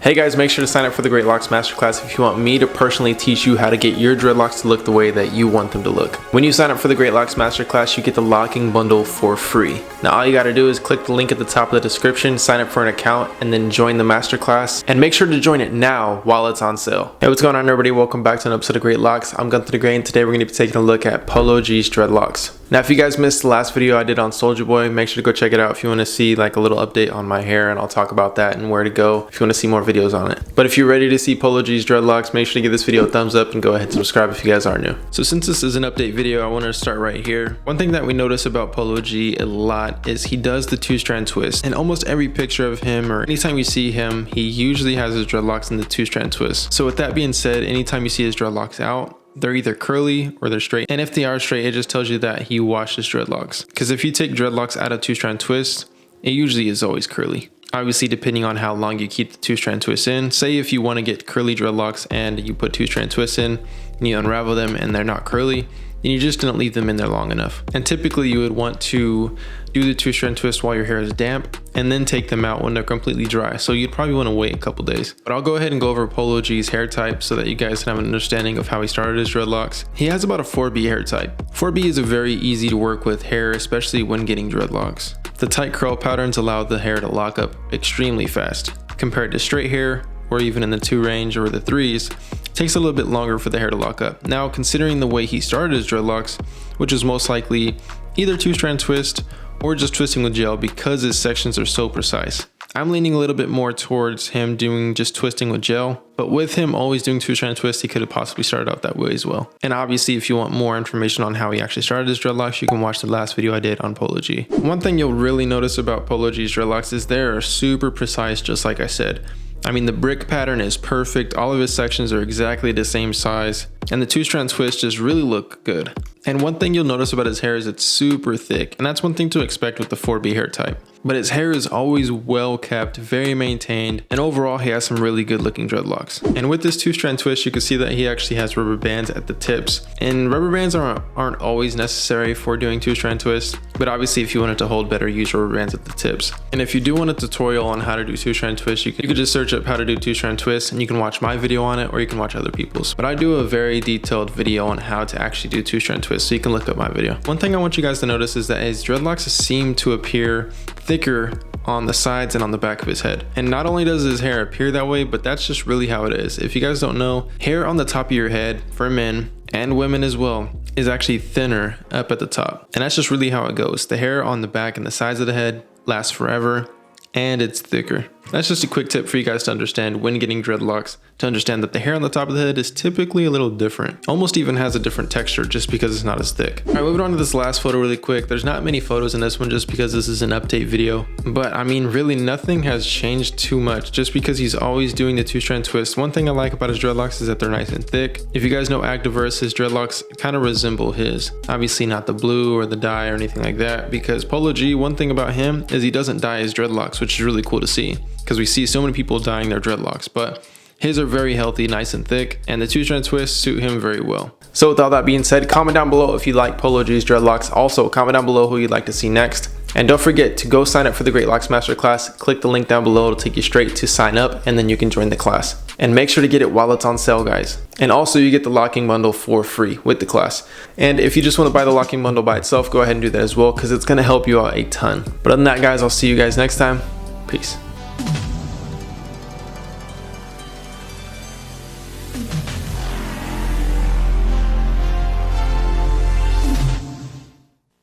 Hey guys, make sure to sign up for the Greatlocs Masterclass if you want me to personally teach you how to get your dreadlocks to look the way that you want them to look. When you sign up for the Greatlocs Masterclass, you get the locking bundle for free. Now all you gotta do is click the link at the top of the description, sign up for an account, and then join the Masterclass. And make sure to join it now while it's on sale. Hey, what's going on everybody? Welcome back to an episode of Greatlocs. I'm Gunther the Grey, and today we're gonna be taking a look at Polo G's dreadlocks. Now if you guys missed the last video I did on Soulja Boy, make sure to go check it out if you want to see like a little update on my hair, and I'll talk about that and where to go if you want to see more videos on it. But if you're ready to see Polo G's dreadlocks, make sure to give this video a thumbs up and go ahead and subscribe if you guys are new. So since this is an update video, I want to start right here. One thing that we notice about Polo G a lot is he does the two-strand twist. In almost every picture of him or anytime you see him, he usually has his dreadlocks in the two-strand twist. So with that being said, anytime you see his dreadlocks out, they're either curly or they're straight. And if they are straight, it just tells you that he washed his dreadlocks. Because if you take dreadlocks out of two-strand twist, it usually is always curly. Obviously, depending on how long you keep the two-strand twist in. Say if you want to get curly dreadlocks and you put two-strand twists in and you unravel them and they're not curly, then you just didn't leave them in there long enough. And typically you would want to do the two-strand twist while your hair is damp and then take them out when they're completely dry. So you'd probably want to wait a couple days. But I'll go ahead and go over Polo G's hair type so that you guys can have an understanding of how he started his dreadlocks. He has about a 4B hair type. 4B is a very easy to work with hair, especially when getting dreadlocks. The tight curl patterns allow the hair to lock up extremely fast. Compared to straight hair, or even in the 2 range or the 3s, it takes a little bit longer for the hair to lock up. Now, considering the way he started his dreadlocks, which is most likely either two-strand twist or just twisting with gel because his sections are so precise. I'm leaning a little bit more towards him doing just twisting with gel, but with him always doing two-strand twists, he could have possibly started out that way as well. And obviously, if you want more information on how he actually started his dreadlocks, you can watch the last video I did on Polo G. One thing you'll really notice about Polo G's dreadlocks is they are super precise, just like I said. I mean, the brick pattern is perfect, all of his sections are exactly the same size, and the two-strand twists just really look good. And one thing you'll notice about his hair is it's super thick, and that's one thing to expect with the 4B hair type. But his hair is always well kept, very maintained, and overall he has some really good looking dreadlocks. And with this two-strand twist, you can see that he actually has rubber bands at the tips. And rubber bands aren't always necessary for doing two-strand twists, but obviously if you want it to hold better, use rubber bands at the tips. And if you do want a tutorial on how to do two-strand twists, you could just search up how to do two-strand twists, and you can watch my video on it, or you can watch other people's. But I do a very detailed video on how to actually do two-strand twists, so you can look up my video. One thing I want you guys to notice is that his dreadlocks seem to appear thicker on the sides and on the back of his head. And not only does his hair appear that way, but that's just really how it is. If you guys don't know, hair on the top of your head for men and women as well is actually thinner up at the top. And that's just really how it goes. The hair on the back and the sides of the head lasts forever, and it's thicker. That's just a quick tip for you guys to understand when getting dreadlocks, to understand that the hair on the top of the head is typically a little different. Almost even has a different texture just because it's not as thick. All right, moving on to this last photo really quick. There's not many photos in this one just because this is an update video. But I mean, really nothing has changed too much just because he's always doing the two-strand twist. One thing I like about his dreadlocks is that they're nice and thick. If you guys know Activerse, his dreadlocks kind of resemble his. Obviously not the blue or the dye or anything like that, because Polo G, one thing about him is he doesn't dye his dreadlocks, which is really cool to see, because we see so many people dyeing their dreadlocks, but his are very healthy, nice and thick, and the two-strand twists suit him very well. So with all that being said, comment down below if you like Polo G's dreadlocks. Also, comment down below who you'd like to see next. And don't forget to go sign up for the Greatlocs Masterclass. Click the link down below, it'll take you straight to sign up, and then you can join the class. And make sure to get it while it's on sale, guys. And also you get the locking bundle for free with the class. And if you just want to buy the locking bundle by itself, go ahead and do that as well, because it's going to help you out a ton. But other than that, guys, I'll see you guys next time. Peace.